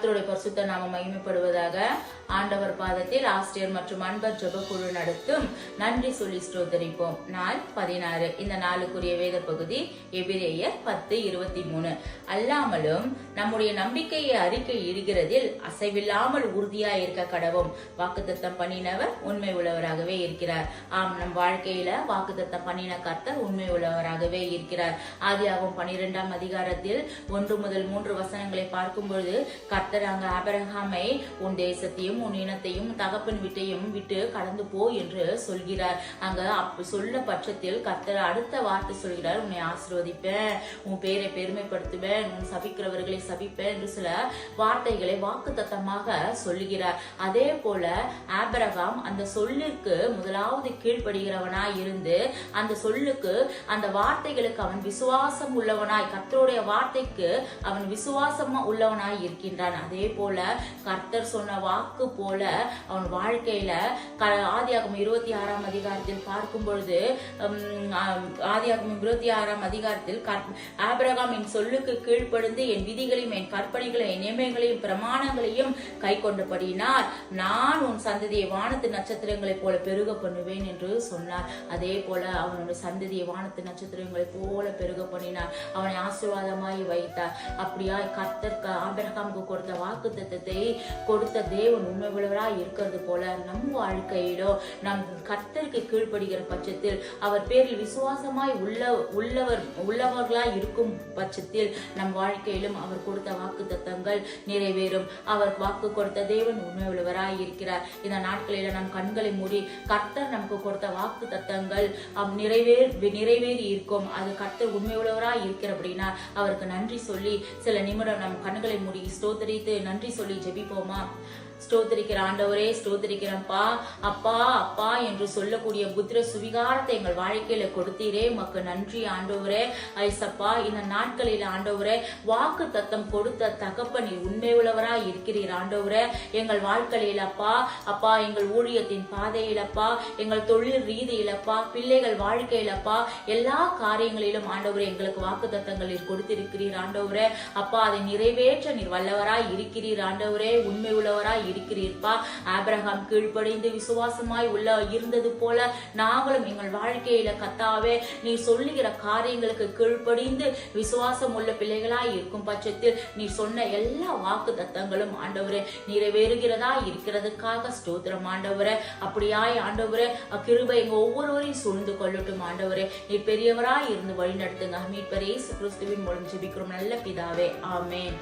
கர்த்தருடைய பரிசுத்த நாமம் மகிமைப்படுவதாக. ஆண்டவர் பாதத்தில் ஆசிரியர் மற்றும் அன்பர் ஜெப குழு நடத்தும் நன்றி சொல்லி ஸ்தோத்தரிப்போம். நாள் 16. இந்த நாளுக்குரிய வேத பகுதி எபிரேயர் 10:23. அல்லாமலும் நம்முடைய நம்பிக்கையை அறிக்கை இடுகிறதில் அசைவில்லாமல் உறுதியாய் இருக்க கடவும். வாக்குத்தத்தம் பண்ணினவர் உண்மை உள்ளவராகவே இருக்கிறார். ஆம், நம் வாழ்க்கையில வாக்குத்தத்தம் பண்ணின கர்த்தர் உண்மை உள்ளவராகவே இருக்கிறார். ஆதியாகமம் 12ஆம் அதிகாரத்தில் 1 முதல் 3 வசனங்களை பார்க்கும் பொழுது கர்த்தர் அங்க ஆபிரகாமை உன் தேசத்தையும் உன் இனத்தையும் தகப்பன் வீட்டையும் விட்டு கடந்து போ என்று சொல்கிறார். அங்க சொல்ல பட்சத்தில் கர்த்தர் அடுத்த வார்த்தை சொல்கிறார், உன்னை ஆசீர்வதிப்பேன், உன் பேரை பெருமைப்படுத்துவேன், உன் சபிக்கிறவர்களை சபிப்பேன் என்று சில வார்த்தைகளை வாக்குத்தத்தமாக சொல்லுகிறார். அதே போல ஆபிரகாம் அந்த சொல்லுக்கு முதலாவது கீழ்ப்படுகிறவனாய் இருந்து அந்த சொல்லுக்கு அந்த வார்த்தைகளுக்கு அவன் விசுவாசம் உள்ளவனாய், கர்த்தருடைய வார்த்தைக்கு அவன் விசுவாசமா உள்ளவனாய் இருக்கின்றான். அதே போல கர்த்தர் சொன்ன வாக்கு போல அவன் வாழ்க்கையில ஆதியாகமம் 26ஆம் அதிகாரத்தில் பார்க்கும் பொழுது ஆதியாகமம் 26ஆம் அதிகாரத்தில் ஆபிரகாம் என் சொல்லுக்கு கீழ்ப்படிந்து என் விதிகளையும் என் கற்பனைகளையும் என் நியமங்களையும் பிரமாணங்களையும் கை கொண்டபடியினால் நான் உன் சந்ததியை வானத்து நட்சத்திரங்களை போல பெருக பண்ணுவேன் என்று சொன்னார். அதே போல அவனுடைய சந்ததியை வானத்து நட்சத்திரங்களை போல பெருக பண்ணினார். அவனை ஆசீர்வாதமாய் வைத்தார். அப்படியாய் கர்த்தர் ஆபிரகாமுக்கு கொடுத்த வாக்குத்தத்தத்தை கொடுத்த தேவன் உண்மை உள்ளவராய் இருக்கிறது போல நம் வாழ்க்கையிலோ நம் கர்த்தருக்கு கீழ்ப்படுகிற பட்சத்தில் அவர் பேரில் விசுவாசமாய் உள்ளவர்களாய் இருக்கும் பட்சத்தில் நம் வாழ்க்கையிலும் அவர் கொடுத்த வாக்கு தத்தங்கள் நிறைவேறும். அவர் வாக்கு கொடுத்த தேவன் உண்மை உள்ளவராய் இருக்கிறார். இந்த நாட்களில நம் கண்களை மூடி கர்த்தர் நமக்கு கொடுத்த வாக்கு தத்தங்கள் நிறைவேறி இருக்கும். அது கர்த்தர் உண்மை உள்ளவராய் இருக்கிறபடினா அவருக்கு நன்றி சொல்லி சில நிமிடம் நம் கண்களை மூடி ஸ்தோத்தரித்து நன்றி சொல்லி ஜெபிப்போமா? ஸ்தோத்திரிக்கிற ஆண்டவரே, ஸ்தோத்திரிக்கிறப்பா, அப்பா அப்பா என்று சொல்லக்கூடிய புத்திர சுவிகாரத்தை எங்கள் வாழ்க்கையில கொடுத்தீரே, உமக்கு நன்றி ஆண்டவரே. ஐசப்பா, இந்த நாட்களில் ஆண்டவரே வாக்கு தத்தம் கொடுத்த தகப்பன் உண்மை உள்ளவராய் இருக்கிறீர் ஆண்டவரே. எங்கள் வாழ்க்கையில அப்பா அப்பா, எங்கள் ஊழியத்தின் பாதையிலப்பா, எங்கள் தொழில் ரீதியிலப்பா, பிள்ளைகள் வாழ்க்கையிலப்பா, எல்லா காரியங்களிலும் ஆண்டவரே எங்களுக்கு வாக்கு தத்தங்கள் கொடுத்திருக்கிறீர் ஆண்டவரே. அப்பா, அதை நிறைவேற்ற நீர் வல்லவராய் இருக்கிறீர் ஆண்டவரே, உண்மை உள்ளவராய் இருக்கிறீர்ப்பா. ஆபிரகாம் கீழ்ப்படிந்து விசுவாசமாய் இருந்தது போல நாங்களும் எங்கள் வாழ்க்கையில கத்தாவே நீர் சொல்லுகிற காரியங்களுக்கு கீழ்ப்படிந்து விசுவாசம் உள்ள பிள்ளைகளாய் இருக்கும் பட்சத்தில் நீர் சொன்ன எல்லா வாக்கு தத்தங்களும் ஆண்டவரே நிறைவேறுகிறதா இருக்கிறதுக்காக ஸ்தோத்திரம் ஆண்டவரே. அப்படியாய் ஆண்டவரே கிருபை எங்க ஒவ்வொருவரையும் சூழ்ந்து கொள்ளட்டும் ஆண்டவரே. நீர் பெரியவராய் இருந்து வழி நடத்துங்க. மீட்பர் இயேசு கிறிஸ்துவின் மூலம் ஜெபிக்கிறோம் நல்ல பிதாவே, ஆமென்.